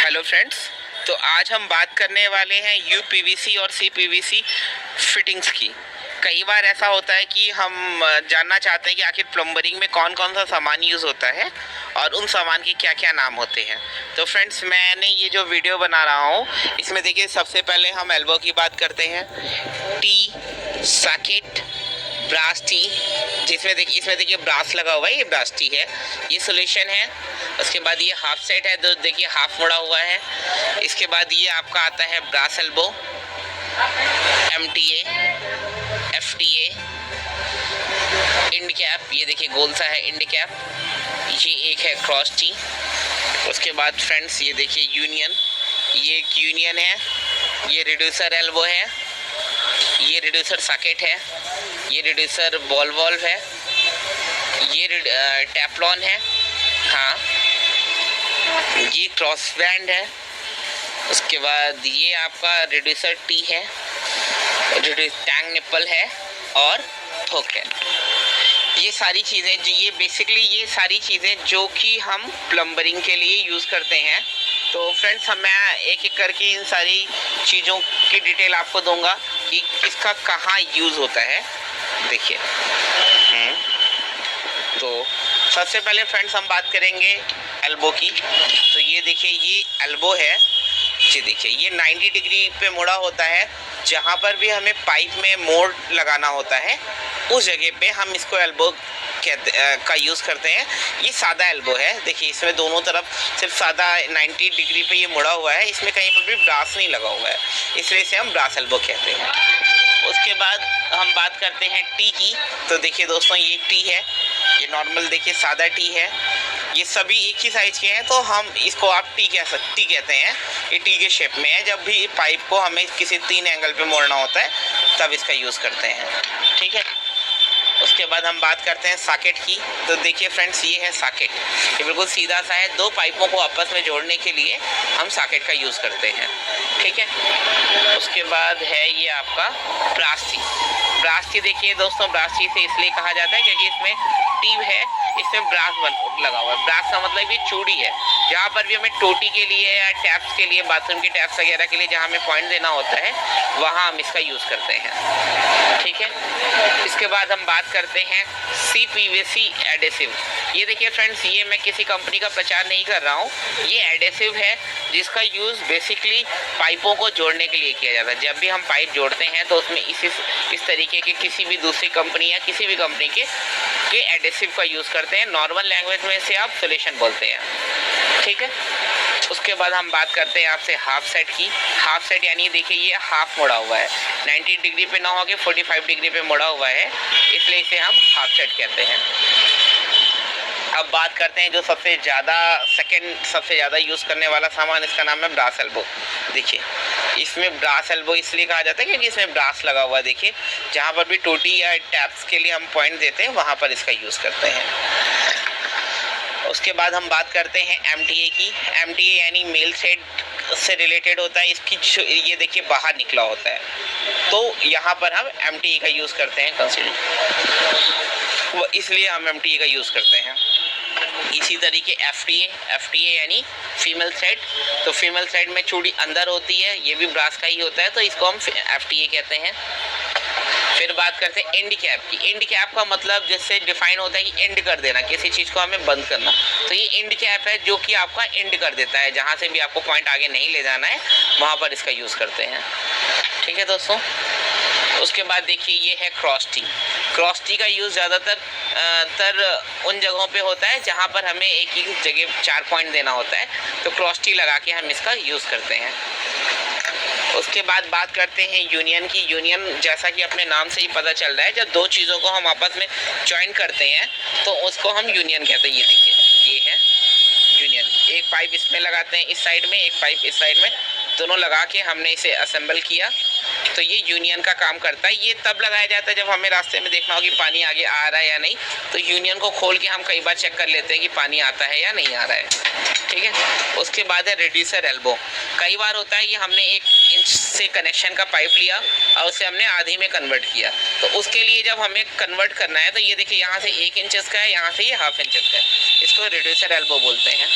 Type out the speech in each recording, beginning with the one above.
Hello friends, तो आज हम बात करने वाले हैं यूपीवीसी और सीपीवीसी फिटिंग्स की। कई बार ऐसा होता है कि हम जानना चाहते हैं कि आखिर प्लम्बरिंग में कौन कौन सा सामान यूज़ होता है और उन सामान के क्या क्या नाम होते हैं। तो फ्रेंड्स, मैंने ये जो वीडियो बना रहा हूँ इसमें देखिए, सबसे पहले हम एल्बो की बात करते हैं। टी, सॉकेट, ब्रास टी, जिसमें देखिए इसमें देखिए ब्रास लगा हुआ है, ये ब्रास टी है, ये सोल्यूशन है। उसके बाद ये हाफ सेट है, तो देखिए हाफ मुड़ा हुआ है। इसके बाद ये आपका आता है brass elbow, MTA, FTA, end cap, ये देखिए गोल सा है इंड कैप, ये एक है क्रॉस टी। उसके बाद फ्रेंड्स ये देखिए यूनियन, ये एक यूनियन है, ये रिड्यूसर एल्बो है, ये रिड्यूसर सॉकेट है, ये रिड्यूसर बॉल वॉल्व है, ये टैफ्लॉन है, हाँ, ये क्रॉस बैंड है। उसके बाद ये आपका रिड्यूसर टी है, टैंक निप्पल है और थोक है। ये सारी चीज़ें, ये बेसिकली ये सारी चीज़ें जो कि हम प्लम्बरिंग के लिए यूज़ करते हैं। तो फ्रेंड्स, मैं एक एक करके इन सारी चीज़ों की डिटेल आपको दूंगा कि किसका कहाँ यूज़ होता है। देखिए, तो सबसे पहले फ्रेंड्स हम बात करेंगे एल्बो की। तो ये देखिए, ये एल्बो है, जी देखिए ये 90 डिग्री पे मुड़ा होता है। जहाँ पर भी हमें पाइप में मोड़ लगाना होता है उस जगह पे हम इसको एल्बो का यूज़ करते हैं। ये सादा एल्बो है, देखिए इसमें दोनों तरफ सिर्फ सादा 90 डिग्री पे ये मुड़ा हुआ है, इसमें कहीं पर भी ब्रास नहीं लगा हुआ है, इसलिए इसे हम ब्रास एल्बो कहते हैं। उसके बाद हम बात करते हैं टी की। तो देखिए दोस्तों, ये टी है, ये नॉर्मल देखिए सादा टी है, ये सभी एक ही साइज के हैं, तो हम इसको आप टी कहते हैं। ये टी के शेप में है। जब भी पाइप को हमें किसी 3 एंगल पे मोड़ना होता है तब इसका यूज़ करते हैं, ठीक है। उसके बाद हम बात करते हैं सॉकेट की। तो देखिए फ्रेंड्स, ये है सॉकेट, ये बिल्कुल सीधा सा है, दो पाइपों को आपस में जोड़ने के लिए हम सॉकेट का यूज़ करते हैं, ठीक है। उसके बाद है ये आपका ब्रास टी देखिए दोस्तों, ब्रास टी से इसलिए कहा जाता है क्योंकि इसमें टीब है, इसमें ब्रास लगा हुआ है। ब्रास का मतलब ये चूड़ी है, जहाँ पर भी हमें टोटी के लिए या टैप्स के लिए, बाथरूम के टैप्स वगैरह के लिए जहाँ हमें पॉइंट देना होता है वहाँ हम इसका यूज़ करते हैं, ठीक है। इसके बाद हम बात करते हैं CPVC एडेसिव। ये देखिए फ्रेंड्स, ये मैं किसी कंपनी का प्रचार नहीं कर रहा हूँ, ये एडेसिव है जिसका यूज़ बेसिकली पाइपों को जोड़ने के लिए किया जाता है। जब भी हम पाइप जोड़ते हैं तो उसमें इस तरीके के किसी भी दूसरी कंपनी या किसी भी कंपनी के एडेसिव का यूज़ करते हैं। नॉर्मल लैंग्वेज में इसे आप सोल्यूशन बोलते हैं, ठीक है। उसके बाद हम बात करते हैं आपसे हाफ सेट की। हाफ सेट यानी देखिए ये हाफ मुड़ा हुआ है, 90 डिग्री पे ना होके 45 डिग्री पे मुड़ा हुआ है, इसलिए इसे हम हाफ सेट कहते हैं। अब बात करते हैं जो सबसे ज़्यादा यूज़ करने वाला सामान, इसका नाम है ब्रास एल्बो। देखिए इसमें ब्रास एल्बो इसलिए कहा जाता है क्योंकि इसमें ब्रास लगा हुआ है। देखिए जहाँ पर भी टोटी या टैप्स के लिए हम पॉइंट देते हैं वहाँ पर इसका यूज़ करते हैं। उसके बाद हम बात करते हैं MTA की। MTA यानी मेल थ्रेड से रिलेटेड होता है। इसकी ये देखिए बाहर निकला होता है, तो यहाँ पर हम MTA का यूज़ करते हैं कंसीडर, इसलिए हम MTA का यूज़ करते हैं। इसी तरीके FTA यानी फीमेल थ्रेड। तो फीमेल थ्रेड में चूड़ी अंदर होती है, ये भी ब्रास का ही होता है, तो इसको हम FTA कहते हैं। फिर बात करते हैं एंड कैप की। एंड कैप का मतलब जिससे डिफाइन होता है कि एंड कर देना, किसी चीज़ को हमें बंद करना। तो ये एंड कैप है जो कि आपका एंड कर देता है, जहाँ से भी आपको पॉइंट आगे नहीं ले जाना है वहाँ पर इसका यूज़ करते हैं, ठीक है दोस्तों। उसके बाद देखिए ये है क्रॉस टी का यूज़ ज़्यादातर उन जगहों पे होता है जहाँ पर हमें एक ही जगह 4 पॉइंट देना होता है, तो क्रॉस टी लगा के हम इसका यूज़ करते हैं। उसके बाद बात करते हैं यूनियन की। यूनियन जैसा कि अपने नाम से ही पता चल रहा है, जब दो चीज़ों को हम आपस में ज्वाइन करते हैं तो उसको हम यूनियन कहते हैं। ये देखिए ये है यूनियन, एक पाइप इसमें लगाते हैं इस साइड में, एक पाइप इस साइड में, दोनों लगा के हमने इसे असेंबल किया, तो ये यूनियन का काम करता है। ये तब लगाया जाता है जब हमें रास्ते में देखना हो कि पानी आगे आ रहा है या नहीं, तो यूनियन को खोल के हम कई बार चेक कर लेते हैं कि पानी आता है या नहीं आ रहा है, ठीक है। उसके बाद है रिड्यूसर एल्बो। कई बार होता है कि हमने 1 इंच से कनेक्शन का पाइप लिया और उसे हमने आधी में कन्वर्ट किया, तो उसके लिए जब हमें कन्वर्ट करना है तो ये देखिए यहाँ से 1 इंच का है, यहाँ से ये ½ इंच का है, इसको रिड्यूसर एल्बो बोलते हैं।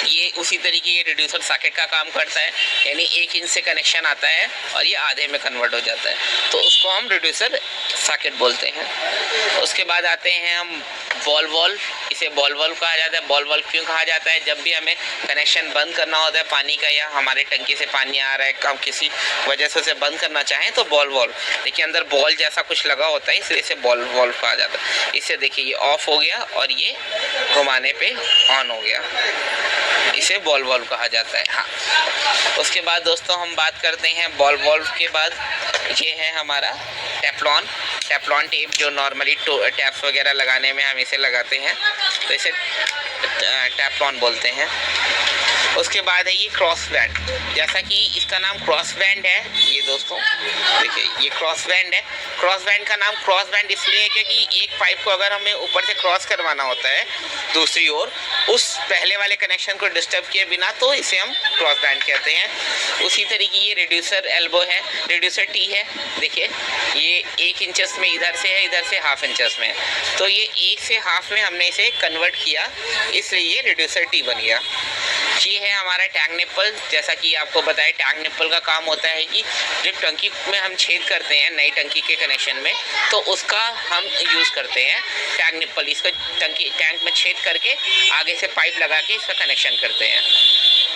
ये उसी तरीके ये रिड्यूसर सॉकेट का काम करता है, यानी 1 इंच से कनेक्शन आता है और ये आधे में कन्वर्ट हो जाता है, तो उसको हम रिड्यूसर सॉकेट बोलते हैं। उसके बाद आते हैं हम बॉल वॉल्व, इसे बॉल वॉल्व कहा जाता है। बॉल वॉल्व क्यों कहा जाता है? जब भी हमें कनेक्शन बंद करना होता है पानी का, या हमारे टंकी से पानी आ रहा है, हम किसी वजह से उसे बंद करना चाहें तो बॉल वॉल्व, देखिए अंदर बॉल जैसा कुछ लगा होता है, इसलिए इसे बॉल वॉल्व कहा जाता है। इसे देखिए ये ऑफ हो गया और ये घुमाने पे ऑन हो गया, इसे बॉल वॉल्व कहा जाता है। हाँ, उसके बाद दोस्तों हम बात करते हैं बॉल वॉल्व के बाद, ये है हमारा टेफ्लॉन टेप, जो नॉर्मली टैप्स वगैरह लगाने में हम इसे लगाते हैं, तो इसे टेफ्लॉन बोलते हैं। उसके बाद है ये क्रॉस बैंड, जैसा कि इसका नाम क्रॉस बैंड है, ये दोस्तों देखिए ये क्रॉस बैंड है। क्रॉस बैंड का नाम क्रॉस बैंड इसलिए है क्योंकि एक पाइप को अगर हमें ऊपर से क्रॉस करवाना होता है दूसरी ओर, उस पहले वाले कनेक्शन को डिस्टर्ब किए बिना, तो इसे हम क्रॉस बैंड कहते हैं। उसी तरीके ये रिड्यूसर एल्बो है, रिड्यूसर टी है, देखिए ये 1 इंचेस में इधर से है, इधर से ½ इंचेस में, तो ये 1 से ½ में हमने इसे कन्वर्ट किया, इसलिए ये रिड्यूसर टी बन गया। ये है हमारा टैंक निप्पल, जैसा कि आपको बताया टैंक निप्पल का काम होता है कि जब टंकी में हम छेद करते हैं नई टंकी के कनेक्शन में, तो उसका हम यूज़ करते हैं टैंक निप्पल, इसको टैंक में छेद करके आगे से पाइप लगा के इसका कनेक्शन करते हैं।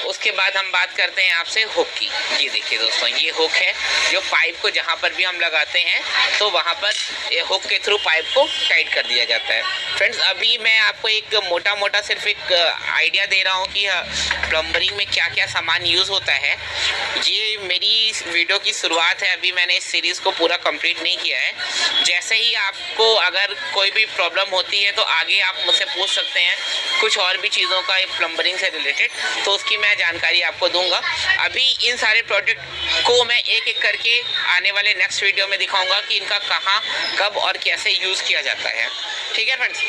उसके बाद हम बात करते हैं आपसे हुक की। ये देखिए दोस्तों ये हुक है, जो पाइप को जहाँ पर भी हम लगाते हैं तो वहाँ पर ये हुक के थ्रू पाइप को टाइट कर दिया जाता है। फ्रेंड्स अभी मैं आपको एक मोटा सिर्फ एक आइडिया दे रहा हूँ कि प्लम्बरिंग में क्या क्या सामान यूज़ होता है। ये मेरी वीडियो की शुरुआत है, अभी मैंने इस सीरीज़ को पूरा कंप्लीट नहीं किया है। जैसे ही आपको अगर कोई भी प्रॉब्लम होती है तो आगे आप मुझसे पूछ सकते हैं कुछ और भी चीज़ों का प्लम्बरिंग से रिलेटेड, तो उसकी मैं जानकारी आपको दूंगा। अभी इन सारे प्रोडक्ट को मैं एक एक करके आने वाले नेक्स्ट वीडियो में दिखाऊंगा कि इनका कहाँ, कब और कैसे यूज़ किया जाता है। ठीक है फ्रेंड्स।